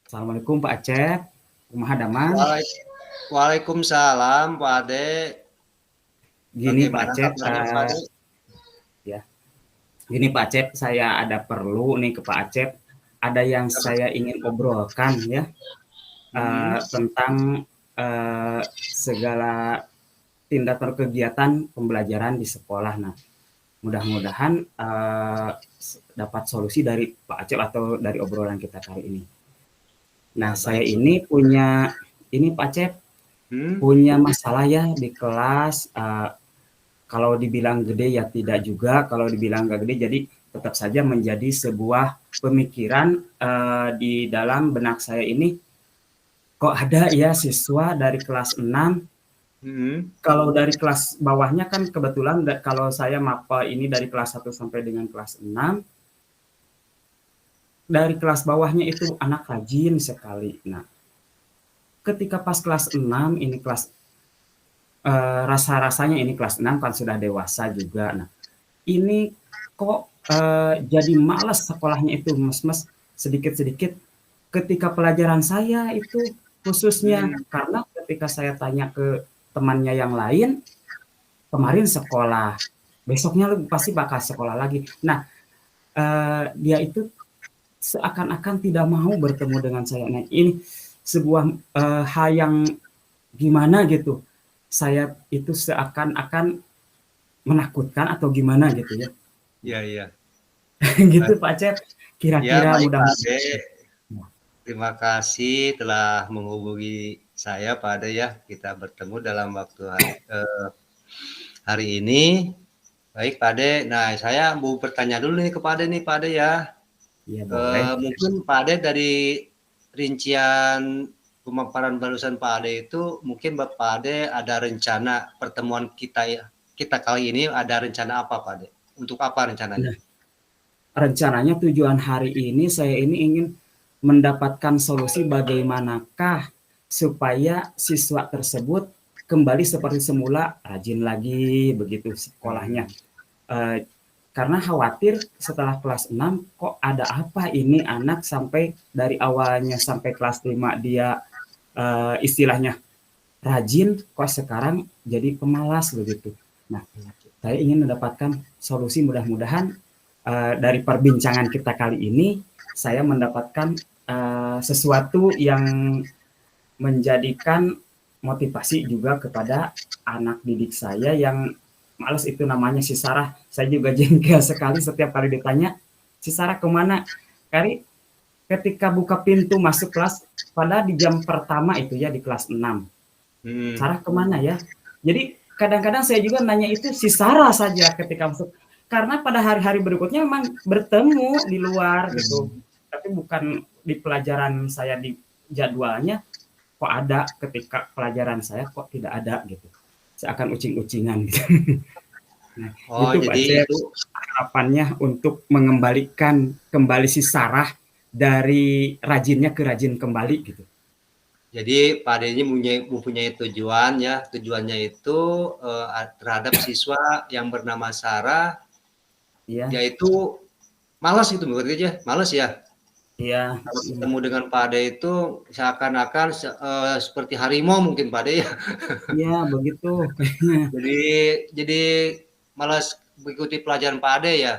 Assalamualaikum Pak Acep, kumaha damang? Waalaikumsalam Pak Ade. Gini Pak Bagaimana Acep, kabarnya Pak Ade? ya, gini Pak Acep, saya ada perlu nih ke Pak Acep, ada yang saya ingin obrolkan ya, Hmm, tentang segala tindakan kegiatan pembelajaran di sekolah. Nah, mudah-mudahan dapat solusi dari Pak Acep atau dari obrolan kita kali ini. Nah, ya saya baik. ini punya, ini Pak Acep, Hmm, punya masalah ya di kelas. Kalau dibilang gede ya tidak juga, kalau dibilang nggak gede jadi tetap saja menjadi sebuah pemikiran di dalam benak saya ini, kok ada ya siswa dari kelas 6, hmm, kalau dari kelas bawahnya kan kebetulan kalau saya mapa ini dari kelas 1 sampai dengan kelas 6, dari kelas bawahnya itu anak rajin sekali. Nah, ketika pas kelas 6 ini kelas rasa-rasanya ini kelas 6 kan sudah dewasa juga. Nah, ini kok jadi males sekolahnya itu mes-mes sedikit-sedikit ketika pelajaran saya itu khususnya hmm. karena ketika saya tanya ke temannya yang lain kemarin sekolah besoknya lu pasti bakal sekolah lagi. Nah, dia itu seakan-akan tidak mau bertemu dengan saya. Nah, ini sebuah hal yang gimana gitu. Saya itu seakan-akan menakutkan atau gimana gitu ya. Ya, ya. Gitu Pak Cep, Ya kira-kira baik Pak Ade. mudah-mudahan. Terima kasih telah menghubungi saya Pak Ade ya. Kita bertemu dalam waktu hari ini. Baik Pak Ade. Nah saya mau bertanya dulu nih ke Pak Ade nih Pak Ade ya. Iya boleh Pak Cep. Mungkin Pak Ade dari rincian pemaparan barusan Pak Ade itu mungkin Pak Ade ada rencana pertemuan kita kali ini ada rencana apa Pak Ade? Untuk apa rencananya? Nah, rencananya tujuan hari ini saya ini ingin mendapatkan solusi bagaimanakah supaya siswa tersebut kembali seperti semula, rajin lagi begitu sekolahnya. Hmm. Eh, karena khawatir setelah kelas 6 kok ada apa ini anak sampai dari awalnya sampai kelas 5 dia istilahnya rajin kok sekarang jadi pemalas begitu. Nah, saya ingin mendapatkan solusi mudah-mudahan dari perbincangan kita kali ini saya mendapatkan sesuatu yang menjadikan motivasi juga kepada anak didik saya yang males itu namanya si Sarah. Saya juga jengkel sekali setiap kali ditanya, si Sarah kemana? Kali ketika buka pintu masuk kelas, pada di jam pertama itu ya di kelas 6. Hmm. Sarah kemana ya? Jadi kadang-kadang saya juga nanya itu si Sarah saja ketika masuk. Karena pada hari-hari berikutnya memang bertemu di luar gitu. Tapi bukan di pelajaran saya di jadwalnya kok ada ketika pelajaran saya kok tidak ada gitu. Seakan ucing-ucingan gitu. Nah, Oh gitu Pak jadi Cep itu harapannya untuk mengembalikan kembali si Sarah dari rajinnya ke rajin kembali gitu. jadi Pak Ade ini mempunyai tujuan ya. Tujuannya itu terhadap siswa yang bernama Sarah Iya, yaitu malas itu berarti aja, malas ya. iya, Kalau iya, ketemu dengan Pak Ade itu seakan-akan seperti harimau mungkin Pak Ade ya. iya begitu kayaknya. Jadi malas mengikuti pelajaran Pak Ade ya.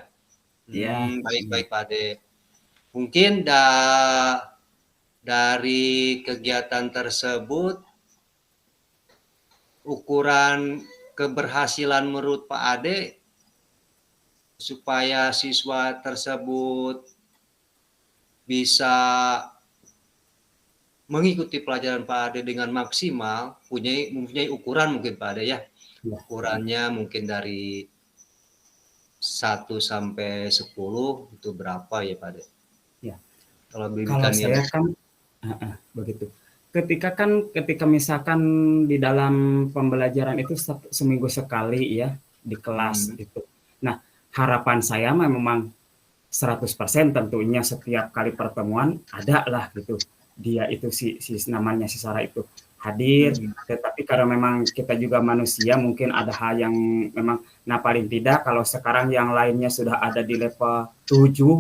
Iya, Baik-baik Pak Ade. Mungkin dari kegiatan tersebut ukuran keberhasilan menurut Pak Ade supaya siswa tersebut bisa mengikuti pelajaran Pak Ade dengan maksimal, mempunyai ukuran mungkin Pak Ade ya. iya, Ukurannya mungkin dari 1 sampai 10 itu berapa ya Pak Ade? iya. Kalau Kalau berikan saya nilai. kan begitu. Ketika misalkan di dalam pembelajaran itu seminggu sekali ya di kelas Hmm, itu. Nah, harapan saya memang 100% tentunya setiap kali pertemuan ada lah gitu. Dia itu si namanya si Sarah itu hadir, hmm, tetapi karena memang kita juga manusia mungkin ada hal yang memang nah paling tidak kalau sekarang yang lainnya sudah ada di level 7,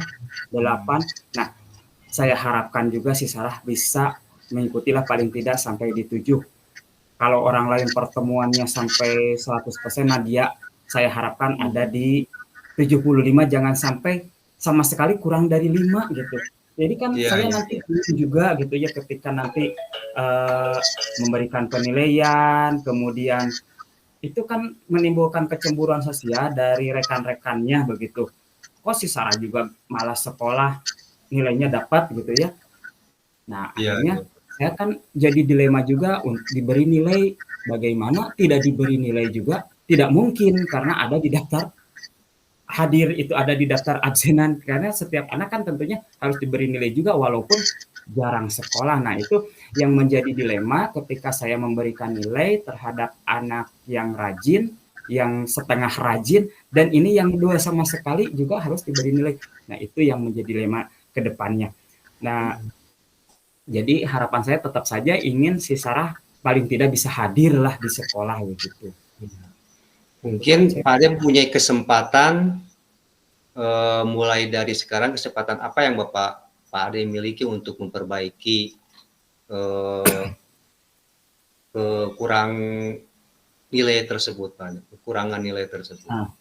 8. Nah, saya harapkan juga si Sarah bisa mengikutilah paling tidak sampai di 7. Kalau orang lain pertemuannya sampai 100%, nah dia saya harapkan ada di 75, jangan sampai sama sekali kurang dari 5 gitu. Jadi kan Iya, saya iya, nanti iya. juga gitu ya ketika nanti memberikan penilaian, kemudian itu kan menimbulkan kecemburuan sosial dari rekan-rekannya begitu. Kok si Sarah juga malah sekolah nilainya dapat gitu ya. Nah, Iya, akhirnya iya. saya kan jadi dilema juga untuk diberi nilai, bagaimana tidak diberi nilai juga tidak mungkin karena ada di daftar hadir, itu ada di daftar absenan, karena setiap anak kan tentunya harus diberi nilai juga walaupun jarang sekolah. Nah, itu yang menjadi dilema ketika saya memberikan nilai terhadap anak yang rajin, yang setengah rajin, dan ini yang dua sama sekali juga harus diberi nilai. Nah, itu yang menjadi dilema ke depannya. Nah, jadi harapan saya tetap saja ingin si Sarah paling tidak bisa hadir lah di sekolah begitu. Itu Pak Mungkin Acep. Pak Ade punya kesempatan, mulai dari sekarang, kesempatan apa yang Pak Ade miliki untuk memperbaiki kekurang nilai tersebut, Pak Ade, kekurangan nilai tersebut? Nah,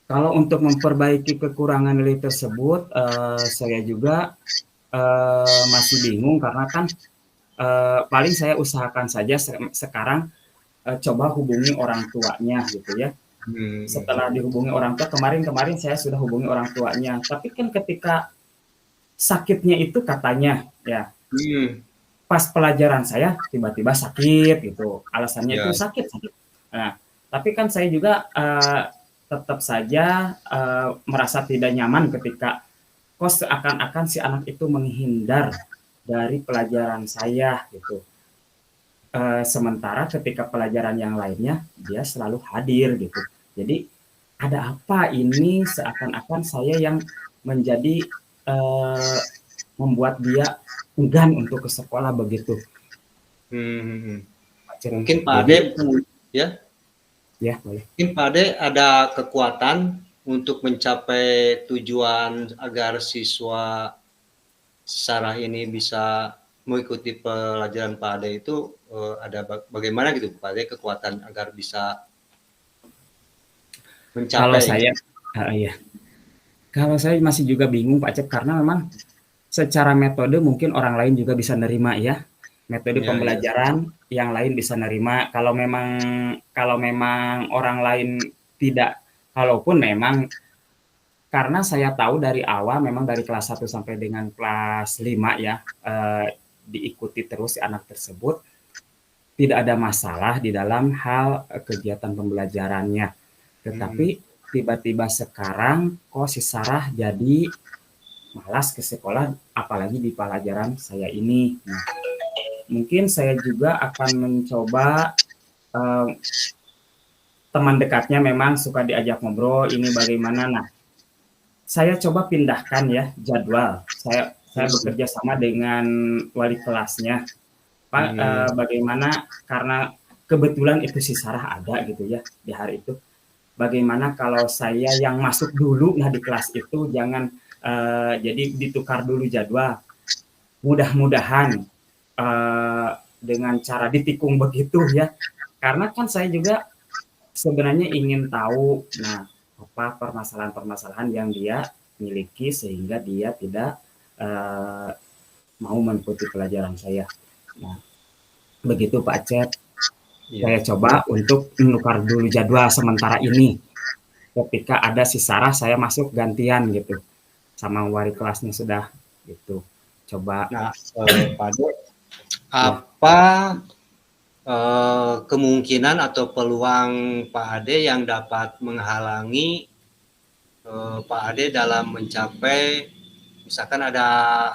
kalau untuk memperbaiki kekurangan nilai tersebut, saya juga masih bingung karena kan paling saya usahakan saja sekarang coba hubungi orang tuanya gitu ya. Hmm. Setelah dihubungi orang tua, kemarin saya sudah hubungi orang tuanya. Tapi kan ketika sakitnya itu katanya ya Hmm. pas pelajaran saya tiba-tiba sakit gitu. Alasannya Ya, itu sakit. Nah, tapi kan saya juga tetap saja merasa tidak nyaman ketika kok seakan-akan si anak itu menghindar dari pelajaran saya gitu. Sementara ketika pelajaran yang lainnya dia selalu hadir gitu. Jadi ada apa ini seakan-akan saya yang menjadi eh, membuat dia enggan untuk ke sekolah begitu. hmm. Macet. Mungkin Pak Ade, Jadi ya, ya boleh. mungkin Pak Ade ada kekuatan untuk mencapai tujuan agar siswa Sarah ini bisa mengikuti pelajaran Pak Ade itu, ada bagaimana gitu Pak Ade kekuatan agar bisa Kalau mencapai? saya ya, kalau saya masih juga bingung Pak Cep karena memang secara metode mungkin orang lain juga bisa nerima ya. Metode Ya, ya. pembelajaran yang lain bisa nerima. Kalau memang orang lain tidak, kalaupun memang karena saya tahu dari awal memang dari kelas 1 sampai dengan kelas 5 ya diikuti terus si anak tersebut, tidak ada masalah di dalam hal kegiatan pembelajarannya. Tetapi Hmm. tiba-tiba sekarang kok si Sarah jadi malas ke sekolah apalagi di pelajaran saya ini. Nah, mungkin saya juga akan mencoba eh, teman dekatnya memang suka diajak ngobrol ini bagaimana. Nah, saya coba pindahkan ya jadwal. Saya Hmm. bekerja sama dengan wali kelasnya. Pak, Hmm. bagaimana karena kebetulan itu si Sarah ada gitu ya di hari itu. Bagaimana kalau saya yang masuk dulu nah di kelas itu jangan jadi ditukar dulu jadwal. Mudah-mudahan dengan cara ditikung begitu ya. Karena kan saya juga sebenarnya ingin tahu nah apa permasalahan-permasalahan yang dia miliki sehingga dia tidak eh, mau mengikuti pelajaran saya. Nah, begitu Pak Acep. Ya. Saya coba untuk menukar dulu jadwal sementara ini. Ketika ada si Sarah, saya masuk gantian gitu. Sama wali kelasnya sudah gitu. Coba Nah, Pak Ade, ya. apa kemungkinan atau peluang Pak Ade yang dapat menghalangi Pak Ade dalam mencapai, misalkan ada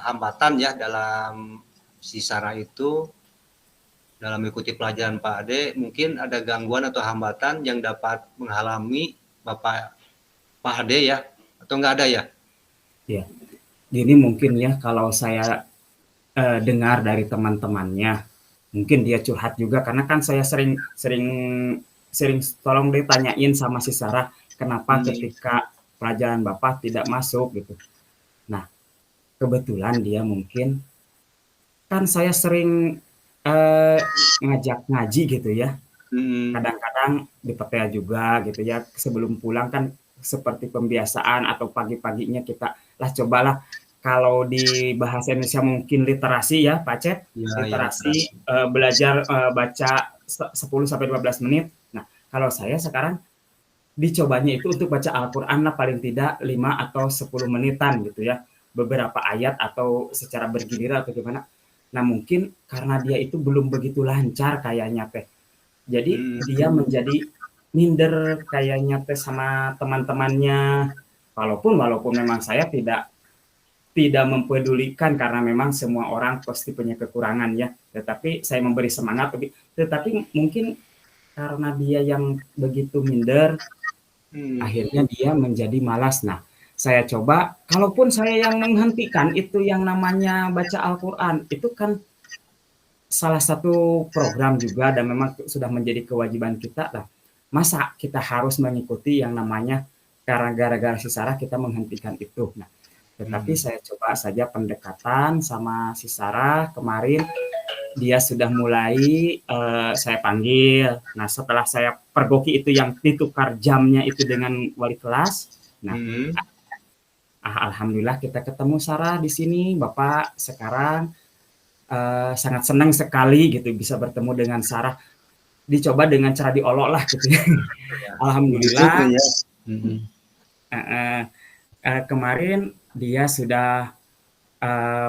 hambatan ya dalam si Sarah itu dalam mengikuti pelajaran Pak Ade, mungkin ada gangguan atau hambatan yang dapat menghalangi Pak Ade ya, atau enggak ada ya? Ya. Jadi mungkin ya kalau saya dengar dari teman-temannya, mungkin dia curhat juga karena kan saya sering sering sering tolong ditanyain sama si Sarah kenapa Hmm. ketika pelajaran Bapak tidak masuk gitu. Nah, kebetulan dia mungkin kan saya sering ngajak ngaji gitu ya. Mhm. Kadang-kadang di PTA juga gitu ya, sebelum pulang kan seperti pembiasaan atau pagi-paginya kita lah cobalah kalau di bahasa Indonesia mungkin literasi ya Pak Cep, Iya iya, literasi, literasi. belajar, baca 10 sampai 15 menit. Nah, kalau saya sekarang dicobanya itu untuk baca Al-Qur'an lah paling tidak 5 atau 10 menitan gitu ya, beberapa ayat atau secara bergiliran atau gimana. Nah, mungkin karena dia itu belum begitu lancar kayaknya teh. Jadi Mhm. dia menjadi minder kayaknya teh sama teman-temannya. Walaupun memang saya tidak tidak mempedulikan karena memang semua orang pasti punya kekurangan ya. Tetapi saya memberi semangat, tetapi mungkin karena dia yang begitu minder, Mhm. akhirnya dia menjadi malas. Nah, saya coba, kalaupun saya yang menghentikan itu yang namanya baca Al-Quran, itu kan salah satu program juga dan memang sudah menjadi kewajiban kita lah. Masa kita harus mengikuti yang namanya karena gara-gara si Sarah kita menghentikan itu. Nah, tetapi Mhm. saya coba saja pendekatan sama si Sarah kemarin dia sudah mulai saya panggil. Nah, setelah saya pergoki itu yang ditukar jamnya itu dengan wali kelas. Nah, Mhm. alhamdulillah kita ketemu Sarah di sini, Bapak sekarang sangat senang sekali gitu bisa bertemu dengan Sarah. Dicoba dengan cara diolok lah gitu ya. Ya. Membujuk Alhamdulillah ya. Mhm. uh, kemarin dia sudah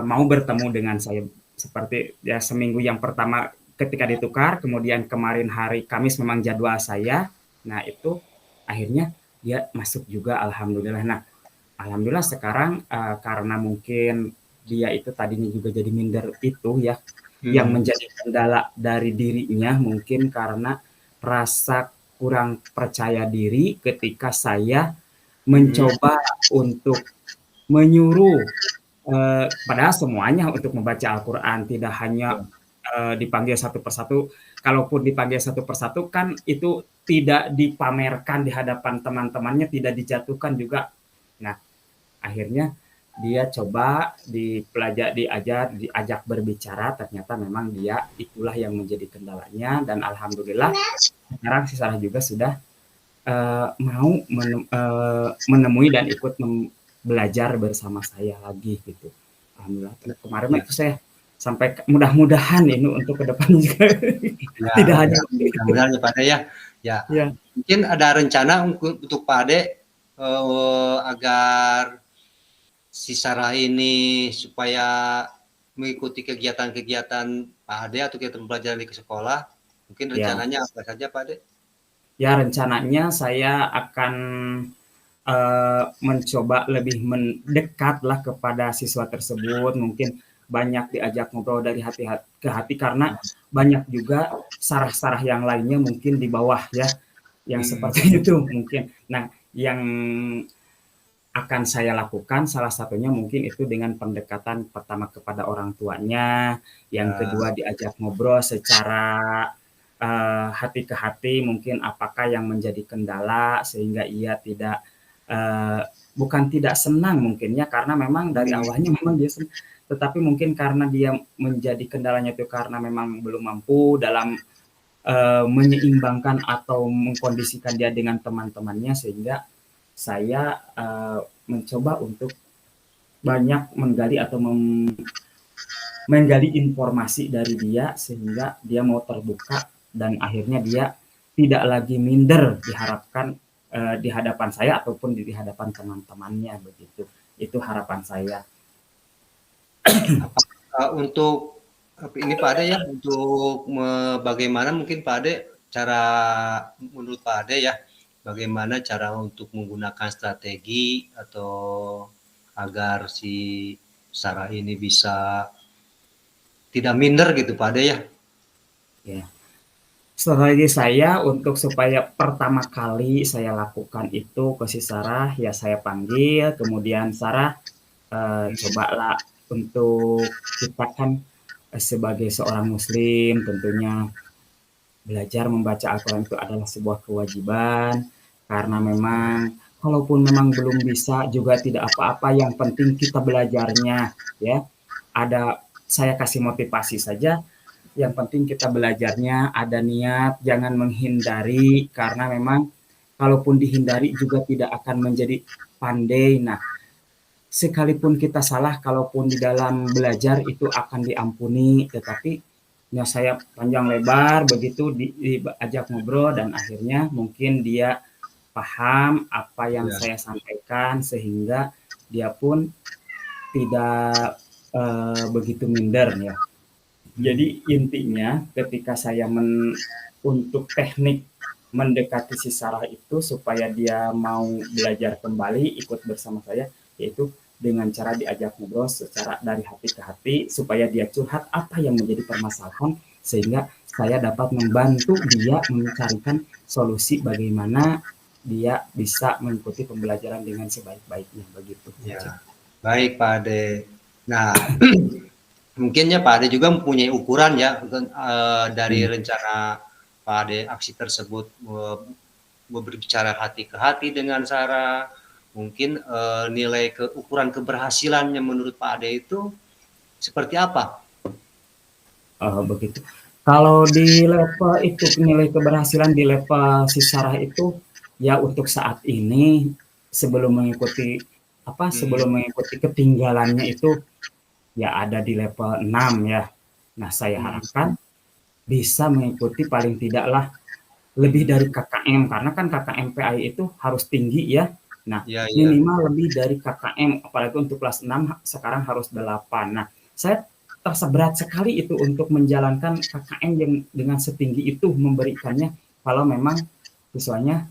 mau bertemu dengan saya seperti ya seminggu yang pertama ketika ditukar, kemudian kemarin hari Kamis memang jadwal saya. Nah, itu akhirnya dia masuk juga alhamdulillah. Nah, alhamdulillah sekarang karena mungkin dia itu tadinya juga jadi minder itu ya, yang Mhm. menjadi kendala dari dirinya mungkin karena rasa kurang percaya diri ketika saya Mhm. mencoba untuk menyuruh padahal semuanya untuk membaca Al-Quran tidak hanya Ya. dipanggil satu persatu. Kalaupun dipanggil satu persatu kan itu tidak dipamerkan di hadapan teman-temannya, tidak dijatuhkan juga. Nah, akhirnya dia coba diajak berbicara, ternyata memang dia itulah yang menjadi kendalanya dan alhamdulillah sekarang si Sarah juga sudah mau menemui dan ikut belajar bersama saya lagi gitu. Alhamdulillah. Kemarin Ya. itu saya sampai mudah-mudahan ini untuk ke depan juga Ya, tidak hanya ya, mudah-mudahan ya Pak Ade ya. Ya, ya. mungkin ada rencana untuk Pak Ade agar si Sarah ini supaya mengikuti kegiatan-kegiatan Pak Ade atau kegiatan belajar di sekolah. Mungkin Ya, rencananya apa saja Pak Ade? ya rencananya saya akan mencoba lebih mendekatlah kepada siswa tersebut, mungkin banyak diajak ngobrol dari hati ke hati karena banyak juga sarah-sarah yang lainnya mungkin di bawah ya, yang Hmm. seperti itu mungkin. Nah, yang akan saya lakukan salah satunya mungkin itu dengan pendekatan pertama kepada orang tuanya, yang Ya. kedua diajak ngobrol secara hati ke hati mungkin apakah yang menjadi kendala sehingga ia tidak bukan tidak senang mungkin ya karena memang dari Hmm. awalnya memang dia senang, tetapi mungkin karena dia menjadi kendalanya itu karena memang belum mampu dalam menyeimbangkan atau mengkondisikan dia dengan teman-temannya sehingga saya mencoba untuk banyak menggali atau menggali informasi dari dia sehingga dia mau terbuka dan akhirnya dia tidak lagi minder diharapkan di hadapan saya ataupun di hadapan teman-temannya begitu. Itu harapan saya. Apakah untuk ini Pak Ade ya untuk bagaimana mungkin Pak Ade cara menurut Pak Ade ya bagaimana cara untuk menggunakan strategi atau agar si Sarah ini bisa tidak minder gitu Pak Ade ya. Ya. Strategi saya untuk supaya pertama kali saya lakukan itu ke si Sarah, ya saya panggil, kemudian Sarah cobalah untuk kita kan sebagai seorang muslim tentunya belajar membaca Al-Quran itu adalah sebuah kewajiban karena memang kalaupun memang belum bisa juga tidak apa-apa, yang penting kita belajarnya ya. Saya kasih motivasi saja, yang penting kita belajarnya, ada niat, jangan menghindari karena memang kalaupun dihindari juga tidak akan menjadi pandai. Nah, sekalipun kita salah, kalaupun di dalam belajar itu akan diampuni, tetapi ya saya panjang lebar begitu diajak ngobrol dan akhirnya mungkin dia paham apa yang Ya, saya sampaikan sehingga dia pun tidak begitu minder ya. Jadi intinya ketika saya untuk teknik mendekati si Sarah itu supaya dia mau belajar kembali ikut bersama saya, yaitu dengan cara diajak ngobrol secara dari hati ke hati supaya dia curhat apa yang menjadi permasalahan sehingga saya dapat membantu dia mencarikan solusi bagaimana dia bisa mengikuti pembelajaran dengan sebaik-baiknya begitu. ya. Baik Pak Ade. Nah, mungkinnya Pak Ade juga mempunyai ukuran ya dari rencana Pak Ade aksi tersebut berbicara hati ke hati dengan Sarah. Mungkin nilai ukuran keberhasilannya menurut Pak Ade itu seperti apa? Begitu. Kalau di level itu nilai keberhasilan di level si Sarah itu ya untuk saat ini sebelum mengikuti sebelum mengikuti ketinggalannya itu ya ada di level 6 ya. Nah, saya harapkan bisa mengikuti paling tidaklah lebih dari KKM karena kan KKM PAI itu harus tinggi ya. Nah, Ya, ya. minimal lebih dari KKM apalagi untuk kelas 6 sekarang harus 8. Nah, saya terasa berat sekali itu untuk menjalankan KKM yang dengan setinggi itu memberikannya kalau memang siswanya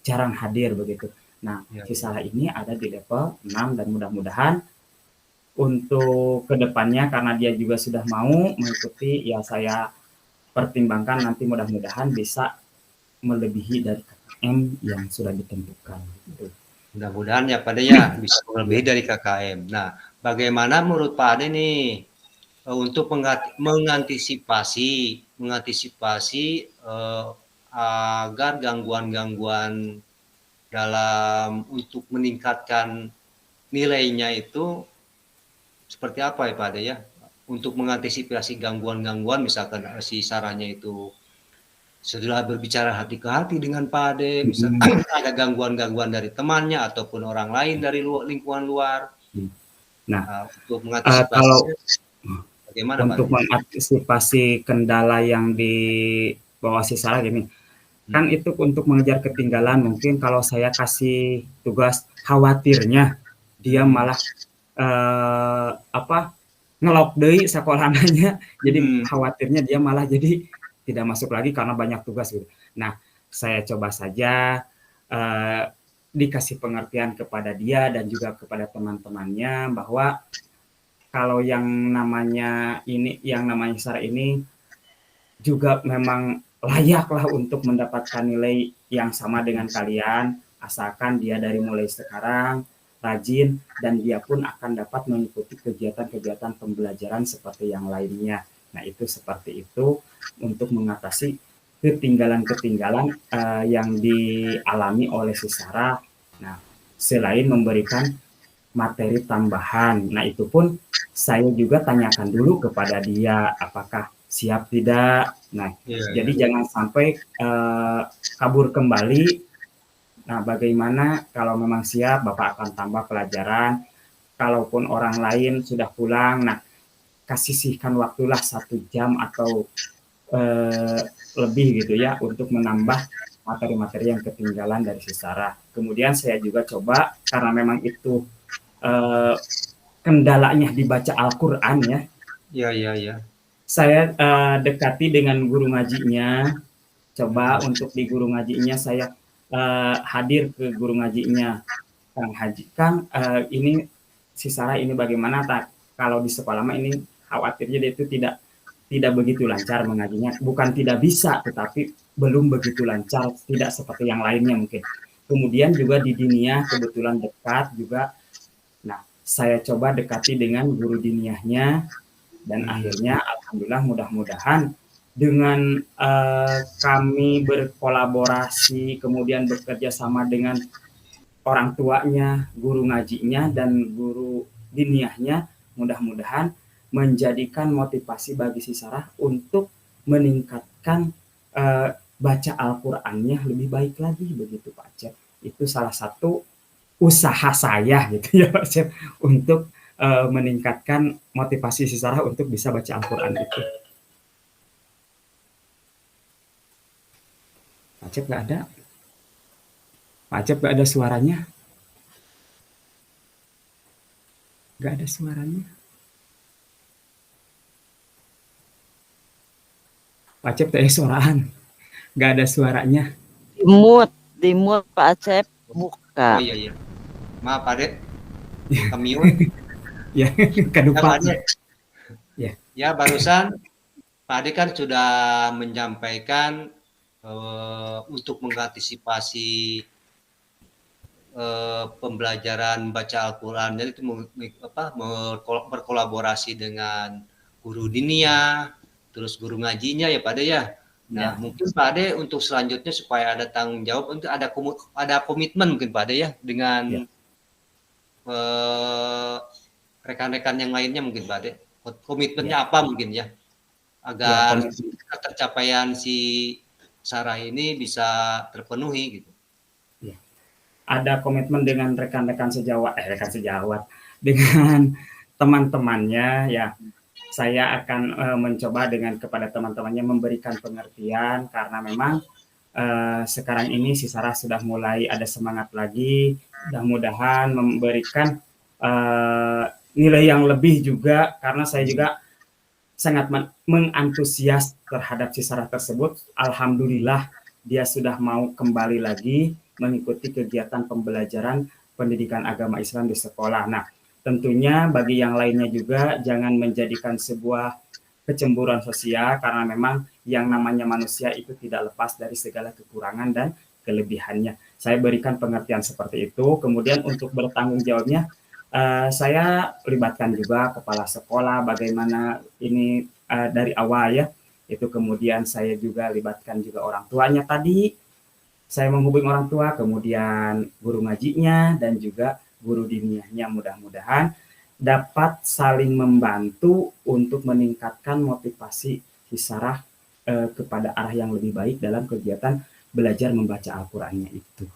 jarang hadir begitu. Nah, Ya, siswa ini ada di level 6 dan mudah-mudahan untuk kedepannya karena dia juga sudah mau mengikuti ya saya pertimbangkan nanti mudah-mudahan bisa melebihi dari KKM yang sudah ditentukan. Gitu. mudah-mudahan ya Pak Ade ya bisa lebih dari KKM. Nah, bagaimana menurut Pak Ade nih untuk mengantisipasi agar gangguan-gangguan dalam untuk meningkatkan nilainya itu seperti apa ya Pak Ade ya? Untuk mengantisipasi gangguan-gangguan misalkan si Sarahnya itu setelah berbicara hati ke hati dengan Pak Ade, misalkan ada gangguan-gangguan dari temannya ataupun orang lain dari lingkungan luar. Nah, Untuk mengantisipasi kalau bagaimana Pak untuk Ade? mengantisipasi kendala yang dibawa si Sarah gini, kan Hmm. itu untuk mengejar ketinggalan mungkin kalau saya kasih tugas khawatirnya dia malah ngelok deui sekolahnya jadi khawatirnya dia malah jadi tidak masuk lagi karena banyak tugas gitu. Nah, saya coba saja dikasih pengertian kepada dia dan juga kepada teman-temannya bahwa kalau yang namanya Sarah ini juga memang layaklah untuk mendapatkan nilai yang sama dengan kalian, asalkan dia dari mulai sekarang rajin dan dia pun akan dapat mengikuti kegiatan-kegiatan pembelajaran seperti yang lainnya. Nah, itu seperti itu untuk mengatasi ketinggalan-ketinggalan yang dialami oleh si Sarah. Nah, selain memberikan materi tambahan. Nah, itu pun saya juga tanyakan dulu kepada dia apakah siap tidak. Nah, Iya, jadi iya. jangan sampai kabur kembali. Nah, bagaimana kalau memang siap, Bapak akan tambah pelajaran. Kalaupun orang lain sudah pulang, nah kasih sisihkan waktulah 1 jam atau lebih gitu ya untuk menambah materi-materi yang ketinggalan dari si Sarah. Kemudian saya juga coba karena memang itu kendalanya dibaca Al-Quran ya. Iya, iya, iya. Saya dekati dengan guru ngajinya, coba untuk di guru ngajinya saya hadir ke guru ngajinya. Kang Haji, Kang ini si Sarah ini bagaimana tak kalau di sekolah mah ini khawatirnya dia itu tidak begitu lancar mengajinya. Bukan tidak bisa, tetapi belum begitu lancar, tidak seperti yang lainnya mungkin. Kemudian juga di Diniyah kebetulan dekat juga. Nah, saya coba dekati dengan guru diniyahnya dan akhirnya alhamdulillah mudah-mudahan dengan kami berkolaborasi, kemudian bekerja sama dengan orang tuanya, guru ngajinya, dan guru diniyahnya, mudah-mudahan menjadikan motivasi bagi si Sarah untuk meningkatkan baca Al-Qur'annya lebih baik lagi, begitu Pak Acep. Itu salah satu usaha saya gitu ya Pak Acep, untuk meningkatkan motivasi si Sarah untuk bisa baca Al-Qur'an itu. Pak Acep nggak ada? Pak Acep nggak ada suaranya? Nggak ada suaranya. Pak Acep teh suaraan. Nggak ada suaranya. Dimut Pak Acep, buka. Oh iya iya. Maaf Pak Ade, kemiut. Ya, Ya kedupa. Pak Ade. Ya. Ya barusan Pak Ade kan sudah menyampaikan untuk mengantisipasi pembelajaran baca Al-Quran, jadi itu berkolaborasi dengan guru diniyah, terus guru ngajinya ya Pak Ade ya. Nah, mungkin Pak Ade untuk selanjutnya supaya ada tanggung jawab, untuk ada komitmen mungkin Pak Ade ya dengan rekan-rekan yang lainnya mungkin Pak Ade. Komitmennya apa mungkin ya, agar tercapaian si Sarah ini bisa terpenuhi gitu. Ada komitmen dengan rekan-rekan sejawat, dengan teman-temannya ya. Saya akan mencoba kepada teman-temannya memberikan pengertian, karena memang sekarang ini si Sarah sudah mulai ada semangat lagi, mudah-mudahan memberikan nilai yang lebih juga, karena saya juga sangat mengantusias terhadap si Sarah tersebut. Alhamdulillah dia sudah mau kembali lagi mengikuti kegiatan pembelajaran pendidikan agama Islam di sekolah. Nah, tentunya bagi yang lainnya juga jangan menjadikan sebuah kecemburuan sosial, karena memang yang namanya manusia itu tidak lepas dari segala kekurangan dan kelebihannya. Saya berikan pengertian seperti itu. Kemudian untuk bertanggung jawabnya, saya libatkan juga kepala sekolah, bagaimana ini dari awal ya. Itu kemudian saya juga libatkan juga orang tuanya tadi. Saya menghubungi orang tua, kemudian guru ngajinya, dan juga guru diniyahnya. Mudah-mudahan dapat saling membantu untuk meningkatkan motivasi si Sarah kepada arah yang lebih baik dalam kegiatan belajar membaca Al-Qur'annya itu.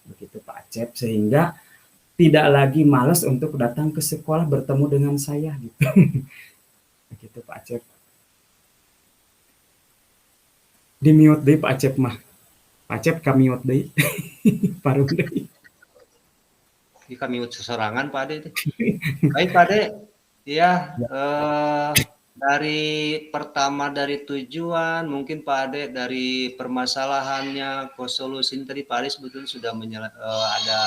Begitu Pak Acep, sehingga tidak lagi malas untuk datang ke sekolah bertemu dengan saya gitu. Begitu Pak Acep. Di mute deh Pak Acep mah. Pak Acep kami mute deh. Paru deh. Kami sesorangan Pak Ade. Baik Pak Ade, ya dari pertama dari tujuan, mungkin Pak Ade dari permasalahannya ke solusi tadi Pak Ade sebetulnya sudah ada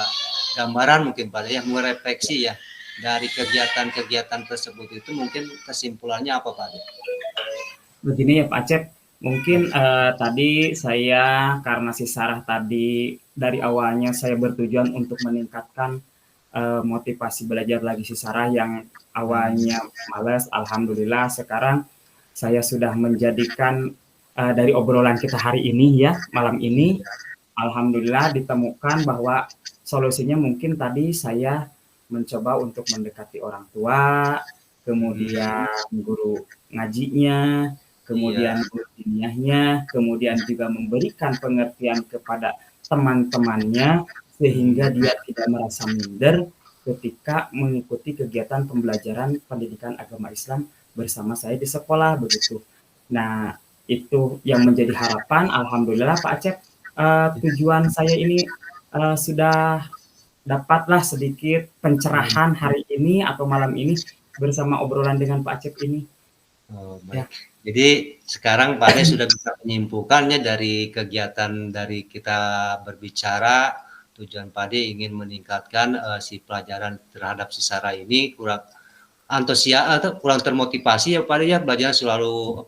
gambaran mungkin Pak Ade ya, merefleksi ya dari kegiatan-kegiatan tersebut itu, mungkin kesimpulannya apa Pak Ade? Begini ya Pak Acep, mungkin tadi saya, karena si Sarah tadi dari awalnya saya bertujuan untuk meningkatkan motivasi belajar lagi si Sarah yang awalnya malas. Alhamdulillah sekarang saya sudah menjadikan dari obrolan kita hari ini ya, malam ini, alhamdulillah ditemukan bahwa solusinya mungkin tadi saya mencoba untuk mendekati orang tua, kemudian guru ngajinya, kemudian guru diniyahnya, kemudian juga memberikan pengertian kepada teman-temannya, sehingga dia tidak merasa minder ketika mengikuti kegiatan pembelajaran pendidikan agama Islam bersama saya di sekolah, begitu. Nah, itu yang menjadi harapan. Alhamdulillah Pak Acep, tujuan saya ini sudah dapatlah sedikit pencerahan hari ini atau malam ini bersama obrolan dengan Pak Acep ini. Oh, baik. Ya. Jadi sekarang Pak Ade sudah bisa menyimpulkannya dari kegiatan dari kita berbicara, tujuan Pak Ade ingin meningkatkan si pelajaran terhadap si Sarah ini kurang antusias atau kurang termotivasi ya Pak Ade ya, belajar selalu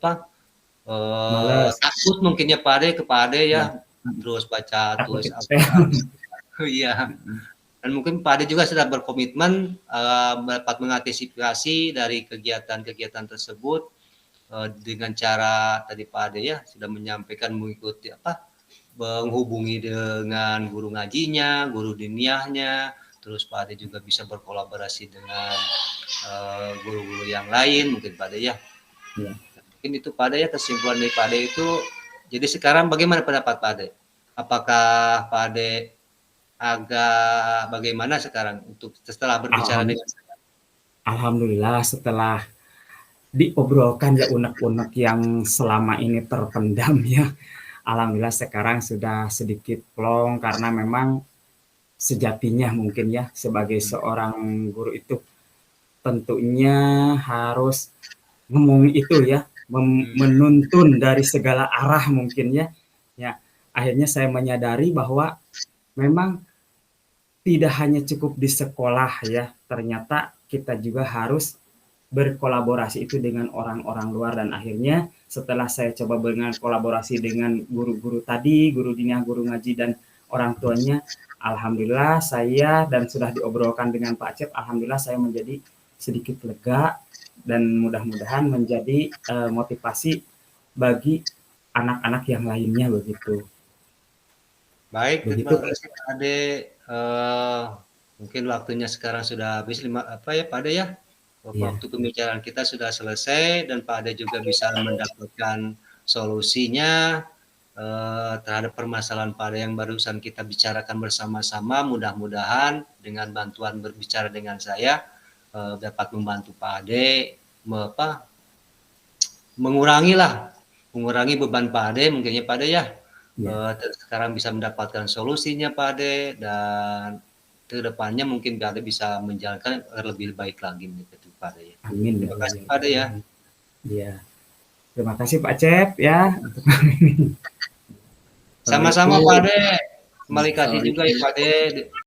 takut mungkin ya Pak Ade ya, terus baca tulis iya. Dan mungkin Pak Ade juga sudah berkomitmen dapat mengantisipasi dari kegiatan-kegiatan tersebut dengan cara tadi Pak Ade ya sudah menyampaikan mengikuti menghubungi dengan guru ngajinya, guru diniyahnya, terus Pak Ade juga bisa berkolaborasi dengan guru-guru yang lain mungkin Pak Ade ya. Ya. Mungkin itu Pak Ade ya kesimpulan dari Pak Ade itu. Jadi sekarang bagaimana pendapat Pak Ade? Apakah Pak Ade agak bagaimana sekarang untuk setelah berbicara dengan saya? Alhamdulillah setelah diobrolkan ya unek-unek yang selama ini terpendam ya. Alhamdulillah sekarang sudah sedikit plong karena memang sejatinya mungkin ya sebagai seorang guru itu tentunya harus ngomong itu ya, menuntun dari segala arah mungkin ya. Ya, akhirnya saya menyadari bahwa memang tidak hanya cukup di sekolah ya, ternyata kita juga harus berkolaborasi itu dengan orang-orang luar dan akhirnya setelah saya coba dengan kolaborasi dengan guru-guru tadi, guru diniyah, guru ngaji dan orang tuanya, alhamdulillah saya dan sudah diobrolkan dengan Pak Acep, alhamdulillah saya menjadi sedikit lega dan mudah-mudahan menjadi motivasi bagi anak-anak yang lainnya begitu. Baik, Begitu. terima kasih Pak Ade. Mungkin waktunya sekarang sudah habis Pak Ade ya. Waktu pembicaraan kita sudah selesai dan Pak Ade juga bisa mendapatkan solusinya terhadap permasalahan Pak Ade yang barusan kita bicarakan bersama-sama. Mudah-mudahan dengan bantuan berbicara dengan saya dapat membantu Pak Ade mengurangi beban Pak Ade mungkinnya Pak Ade ya. Sekarang bisa mendapatkan solusinya Pak Ade dan kedepannya mungkin Pak Ade bisa menjalankan lebih baik lagi begitu Pak Ade ya. Amin. Terima kasih Pak Ade ya. Iya. Terima kasih Pak Cep ya. Sama-sama Pak Ade. Terima kasih juga ya Pak Ade.